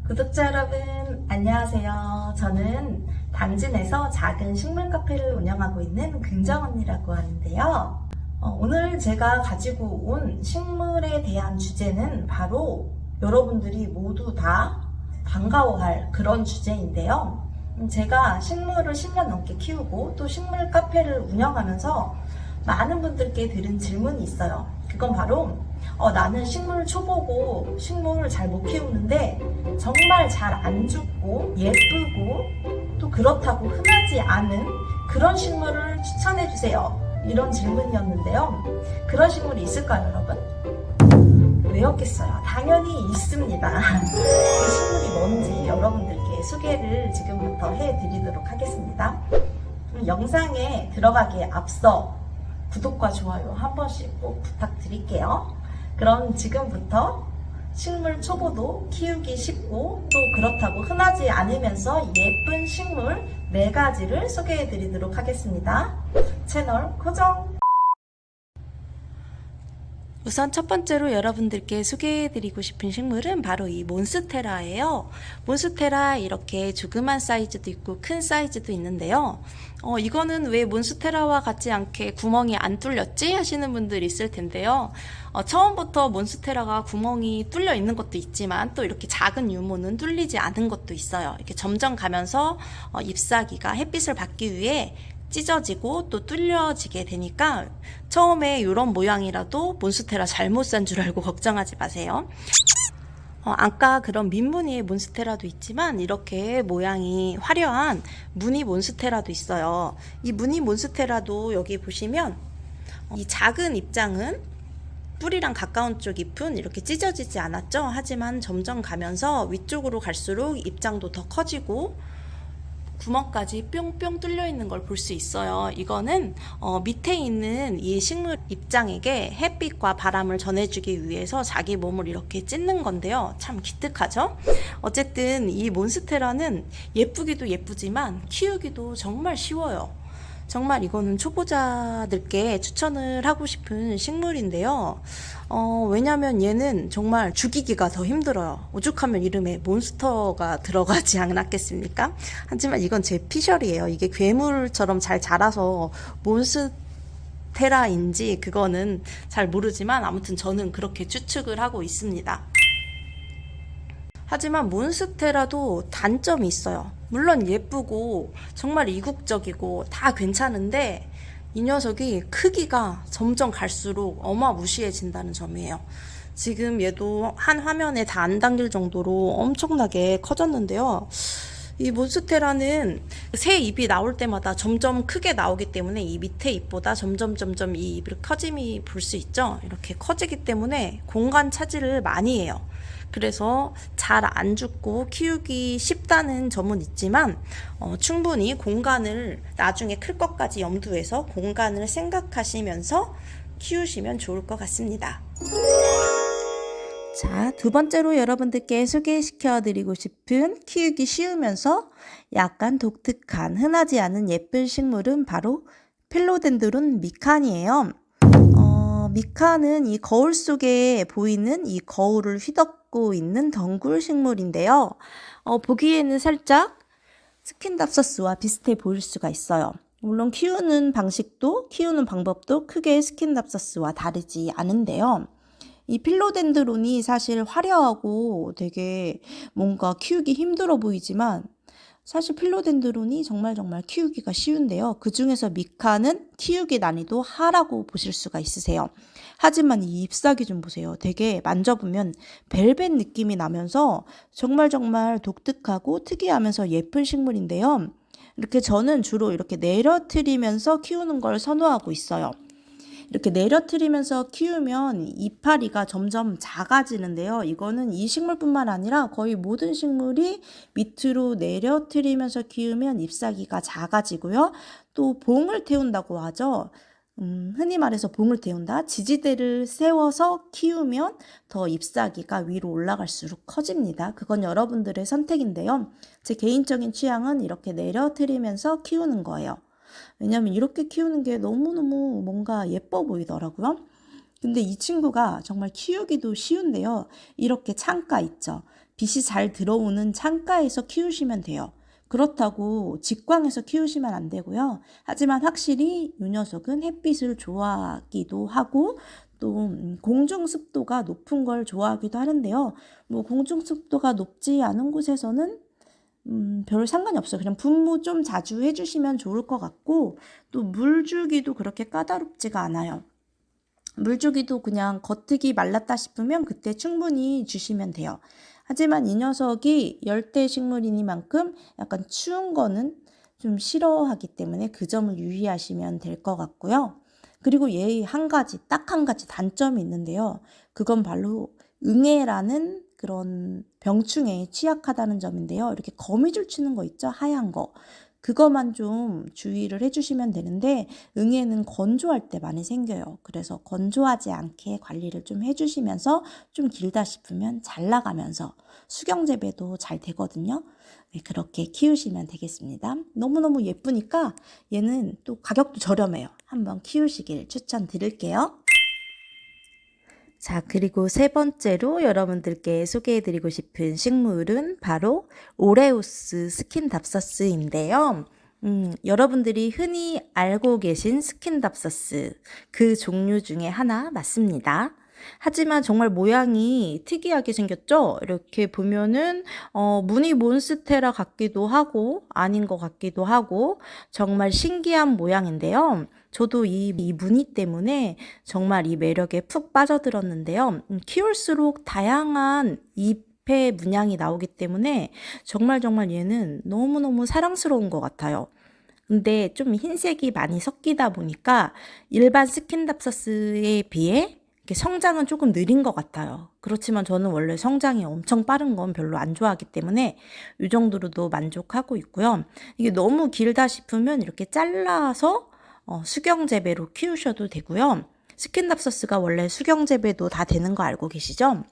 구독자 여러분, 안녕하세요. 저는 당진에서 작은 식물 카페를 운영하고 있는 긍정 언니라고 하는데요. 오늘 제가 가지고 온 식물에 대한 주제는 바로 여러분들이 모두 다 반가워할 그런 주제인데요. 제가 식물을 10년 넘게 키우고 또 식물 카페를 운영하면서 많은 분들께 들은 질문이 있어요. 그건 바로 나는 식물 초보고 식물을 잘 못 키우는데 정말 잘 안 죽고 예쁘고 또 그렇다고 흔하지 않은 그런 식물을 추천해 주세요. 이런 질문이었는데요. 그런 식물이 있을까요, 여러분? 왜 없겠어요? 당연히 있습니다. 그 식물이 뭔지 여러분들께 소개를 지금부터 해드리도록 하겠습니다. 영상에 들어가기에 앞서 구독과 좋아요 한 번씩 꼭 부탁드릴게요. 그럼 지금부터 식물 초보도 키우기 쉽고 또 그렇다고 흔하지 않으면서 예쁜 식물 4가지를 소개해 드리도록 하겠습니다. 채널 고정! 우선 첫 번째로 여러분들께 소개해드리고 싶은 식물은 바로 이 몬스테라예요. 몬스테라 이렇게 조그만 사이즈도 있고 큰 사이즈도 있는데요. 이거는 왜 몬스테라와 같지 않게 구멍이 안 뚫렸지? 하시는 분들 있을 텐데요. 처음부터 몬스테라가 구멍이 뚫려 있는 것도 있지만 또 이렇게 작은 유모는 뚫리지 않은 것도 있어요. 이렇게 점점 가면서 잎사귀가 햇빛을 받기 위해 찢어지고 또 뚫려지게 되니까 처음에 이런 모양이라도 몬스테라 잘못 산 줄 알고 걱정하지 마세요. 아까 그런 민무늬의 몬스테라도 있지만 이렇게 모양이 화려한 무늬 몬스테라도 있어요. 이 무늬 몬스테라도 여기 보시면 이 작은 잎장은 뿌리랑 가까운 쪽 잎은 이렇게 찢어지지 않았죠. 하지만 점점 가면서 위쪽으로 갈수록 잎장도 더 커지고 구멍까지 뿅뿅 뚫려 있는 걸 볼 수 있어요. 이거는 밑에 있는 이 식물 잎장에게 햇빛과 바람을 전해주기 위해서 자기 몸을 이렇게 찢는 건데요. 참 기특하죠? 어쨌든 이 몬스테라는 예쁘기도 예쁘지만 키우기도 정말 쉬워요. 정말 이거는 초보자들께 추천을 하고 싶은 식물인데요. 왜냐면 얘는 정말 죽이기가 더 힘들어요. 오죽하면 이름에 몬스터가 들어가지 않았겠습니까? 하지만 이건 제 피셜이에요. 이게 괴물처럼 잘 자라서 몬스테라인지 그거는 잘 모르지만 아무튼 저는 그렇게 추측을 하고 있습니다. 하지만 몬스테라도 단점이 있어요. 물론 예쁘고 정말 이국적이고 다 괜찮은데 이 녀석이 크기가 점점 갈수록 어마무시해진다는 점이에요. 지금 얘도 한 화면에 다 안 담길 정도로 엄청나게 커졌는데요. 이 몬스테라는 새 잎이 나올 때마다 점점 크게 나오기 때문에 이 밑에 잎보다 점점 이 잎의 커짐이 볼 수 있죠. 이렇게 커지기 때문에 공간 차지를 많이 해요. 그래서 잘 안 죽고 키우기 쉽다는 점은 있지만 충분히 공간을 나중에 클 것까지 염두해서 공간을 생각하시면서 키우시면 좋을 것 같습니다. 자, 두 번째로 여러분들께 소개시켜 드리고 싶은 키우기 쉬우면서 약간 독특한 흔하지 않은 예쁜 식물은 바로 필로덴드론 미칸이에요. 미칸은 이 거울 속에 보이는 이 거울을 휘덮고 있는 덩굴 식물인데요. 보기에는 살짝 스킨답서스와 비슷해 보일 수가 있어요. 물론 키우는 방법도 크게 스킨답서스와 다르지 않은데요. 이 필로덴드론이 사실 화려하고 되게 뭔가 키우기 힘들어 보이지만 사실 필로덴드론이 정말 키우기가 쉬운데요. 그 중에서 미칸은 키우기 난이도 하라고 보실 수가 있으세요. 하지만 이 잎사귀 좀 보세요. 되게 만져보면 벨벳 느낌이 나면서 정말 독특하고 특이하면서 예쁜 식물인데요. 이렇게 저는 주로 이렇게 내려트리면서 키우는 걸 선호하고 있어요. 이렇게 내려트리면서 키우면 이파리가 점점 작아지는데요. 이거는 이 식물뿐만 아니라 거의 모든 식물이 밑으로 내려트리면서 키우면 잎사귀가 작아지고요. 또 봉을 태운다고 하죠. 흔히 말해서 봉을 태운다. 지지대를 세워서 키우면 더 잎사귀가 위로 올라갈수록 커집니다. 그건 여러분들의 선택인데요. 제 개인적인 취향은 이렇게 내려트리면서 키우는 거예요. 왜냐면 이렇게 키우는 게 너무너무 뭔가 예뻐 보이더라고요. 근데 이 친구가 정말 키우기도 쉬운데요. 이렇게 창가 있죠. 빛이 잘 들어오는 창가에서 키우시면 돼요. 그렇다고 직광에서 키우시면 안 되고요. 하지만 확실히 이 녀석은 햇빛을 좋아하기도 하고 또 공중 습도가 높은 걸 좋아하기도 하는데요. 뭐 공중 습도가 높지 않은 곳에서는 별 상관이 없어요. 그냥 분무 좀 자주 해주시면 좋을 것 같고 또 물 주기도 그렇게 까다롭지가 않아요. 물 주기도 그냥 겉흙이 말랐다 싶으면 그때 충분히 주시면 돼요. 하지만 이 녀석이 열대 식물이니만큼 약간 추운 거는 좀 싫어하기 때문에 그 점을 유의하시면 될 것 같고요. 그리고 얘 딱 한 가지 단점이 있는데요. 그건 바로 응애라는 그런 병충해에 취약하다는 점인데요. 이렇게 거미줄 치는 거 있죠? 하얀 거. 그거만 좀 주의를 해주시면 되는데 응애는 건조할 때 많이 생겨요. 그래서 건조하지 않게 관리를 좀 해주시면서 좀 길다 싶으면 잘 나가면서 수경 재배도 잘 되거든요. 네, 그렇게 키우시면 되겠습니다. 너무너무 예쁘니까 얘는 또 가격도 저렴해요. 한번 키우시길 추천드릴게요. 자, 그리고 세 번째로 여러분들께 소개해드리고 싶은 식물은 바로 오레우스 스킨답서스인데요. 여러분들이 흔히 알고 계신 스킨답서스 그 종류 중에 하나 맞습니다. 하지만 정말 모양이 특이하게 생겼죠? 이렇게 보면은 무늬 몬스테라 같기도 하고 아닌 것 같기도 하고 정말 신기한 모양인데요. 저도 이 무늬 때문에 정말 이 매력에 푹 빠져들었는데요. 키울수록 다양한 잎의 문양이 나오기 때문에 정말 얘는 너무너무 사랑스러운 것 같아요. 근데 좀 흰색이 많이 섞이다 보니까 일반 스킨답서스에 비해 성장은 조금 느린 것 같아요. 그렇지만 저는 원래 성장이 엄청 빠른 건 별로 안 좋아하기 때문에 이 정도로도 만족하고 있고요. 이게 너무 길다 싶으면 이렇게 잘라서 수경 재배로 키우셔도 되고요. 스킨답서스가 원래 수경 재배도 다 되는 거 알고 계시죠?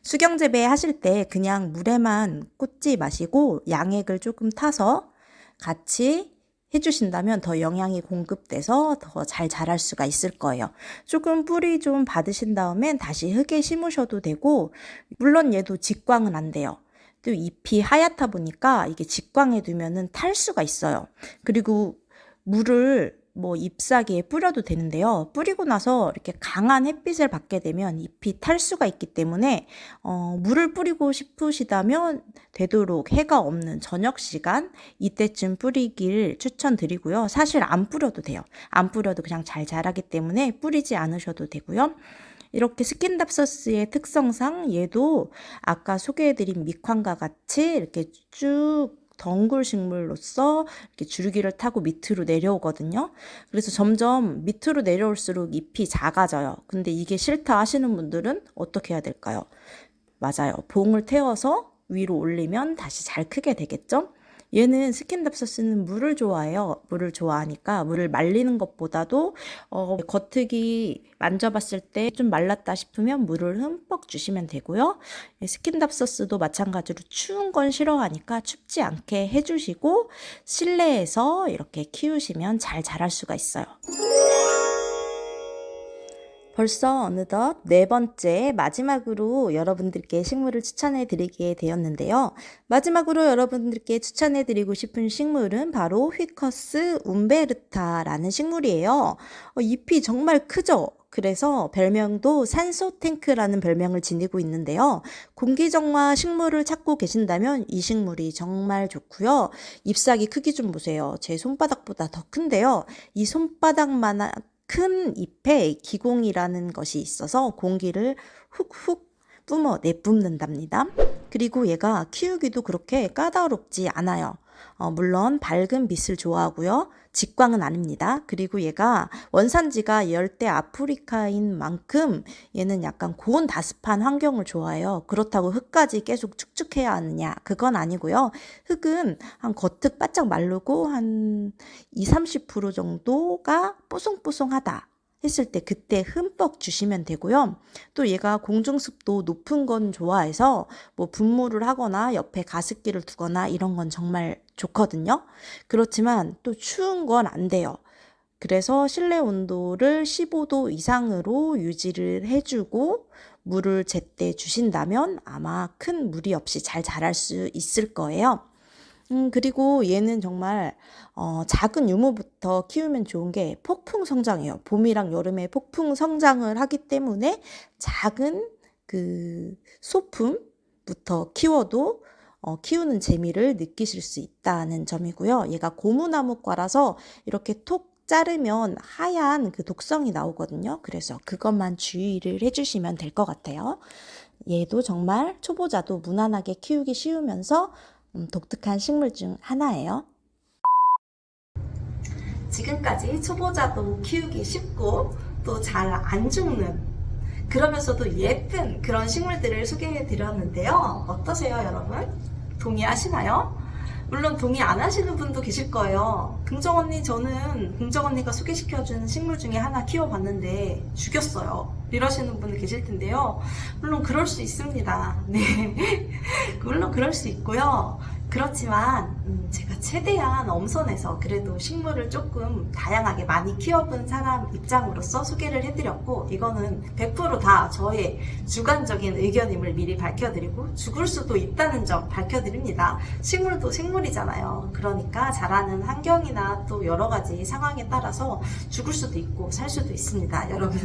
수경 재배 하실 때 그냥 물에만 꽂지 마시고 양액을 조금 타서 같이 해주신다면 더 영양이 공급돼서 더 잘 자랄 수가 있을 거예요. 조금 뿌리 좀 받으신 다음엔 다시 흙에 심으셔도 되고, 물론 얘도 직광은 안 돼요. 또 잎이 하얗다 보니까 이게 직광에 두면은 탈 수가 있어요. 그리고 물을 잎사귀에 뿌려도 되는데요. 뿌리고 나서 이렇게 강한 햇빛을 받게 되면 잎이 탈 수가 있기 때문에 물을 뿌리고 싶으시다면 되도록 해가 없는 저녁 시간 이때쯤 뿌리길 추천드리고요. 사실 안 뿌려도 돼요. 안 뿌려도 그냥 잘 자라기 때문에 뿌리지 않으셔도 되고요. 이렇게 스킨답서스의 특성상 얘도 아까 소개해드린 미쾅과 같이 이렇게 쭉 덩굴 식물로서 이렇게 줄기를 타고 밑으로 내려오거든요. 그래서 점점 밑으로 내려올수록 잎이 작아져요. 근데 이게 싫다 하시는 분들은 어떻게 해야 될까요? 맞아요. 봉을 태워서 위로 올리면 다시 잘 크게 되겠죠? 얘는 스킨답서스는 물을 좋아해요. 물을 좋아하니까 물을 말리는 것보다도 겉흙이 만져봤을 때 좀 말랐다 싶으면 물을 흠뻑 주시면 되고요. 스킨답서스도 마찬가지로 추운 건 싫어하니까 춥지 않게 해주시고 실내에서 이렇게 키우시면 잘 자랄 수가 있어요. 벌써 어느덧 네 번째 마지막으로 여러분들께 식물을 추천해 드리게 되었는데요. 마지막으로 여러분들께 추천해 드리고 싶은 식물은 바로 휘커스 움베르타라는 식물이에요. 잎이 정말 크죠? 그래서 별명도 산소 탱크라는 별명을 지니고 있는데요. 공기정화 식물을 찾고 계신다면 이 식물이 정말 좋고요. 잎사귀 크기 좀 보세요. 제 손바닥보다 더 큰데요. 이 손바닥만한 큰 잎에 기공이라는 것이 있어서 공기를 훅훅 뿜어 내뿜는답니다. 그리고 얘가 키우기도 그렇게 까다롭지 않아요. 물론 밝은 빛을 좋아하고요. 직광은 아닙니다. 그리고 얘가 원산지가 열대 아프리카인 만큼 얘는 약간 고온다습한 환경을 좋아해요. 그렇다고 흙까지 계속 축축해야 하느냐? 그건 아니고요. 흙은 한 겉흙 바짝 마르고 한 20-30% 정도가 뽀송뽀송하다 했을 때 그때 흠뻑 주시면 되고요. 또 얘가 공중습도 높은 건 좋아해서 분무를 하거나 옆에 가습기를 두거나 이런 건 정말 좋거든요. 그렇지만 또 추운 건 안 돼요. 그래서 실내 온도를 15도 이상으로 유지를 해주고 물을 제때 주신다면 아마 큰 무리 없이 잘 자랄 수 있을 거예요. 그리고 얘는 정말 작은 유모부터 키우면 좋은 게 폭풍 성장이에요. 봄이랑 여름에 폭풍 성장을 하기 때문에 작은 그 소품부터 키워도 키우는 재미를 느끼실 수 있다는 점이고요. 얘가 고무나무과라서 이렇게 톡 자르면 하얀 그 독성이 나오거든요. 그래서 그것만 주의를 해주시면 될 것 같아요. 얘도 정말 초보자도 무난하게 키우기 쉬우면서 독특한 식물 중 하나예요. 지금까지 초보자도 키우기 쉽고 또 잘 안 죽는 그러면서도 예쁜 그런 식물들을 소개해 드렸는데요. 어떠세요, 여러분? 동의하시나요? 물론 동의 안 하시는 분도 계실 거예요. 긍정 언니, 저는 긍정 언니가 소개시켜준 식물 중에 하나 키워봤는데 죽였어요. 이러시는 분 계실 텐데요. 물론 그럴 수 있습니다. 네. 물론 그럴 수 있고요. 그렇지만 제가 최대한 엄선해서 그래도 식물을 조금 다양하게 많이 키워본 사람 입장으로서 소개를 해드렸고, 이거는 100% 저의 주관적인 의견임을 미리 밝혀드리고 죽을 수도 있다는 점 밝혀드립니다. 식물도 생물이잖아요. 그러니까 자라는 환경이나 또 여러 가지 상황에 따라서 죽을 수도 있고 살 수도 있습니다, 여러분.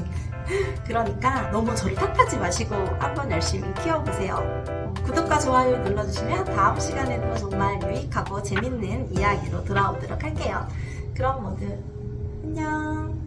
그러니까 너무 저를 탓하지 마시고 한번 열심히 키워보세요. 구독과 좋아요 눌러주시면 다음 시간에도 정말 유익하고 재밌는 이야기로 돌아오도록 할게요. 그럼 모두 안녕.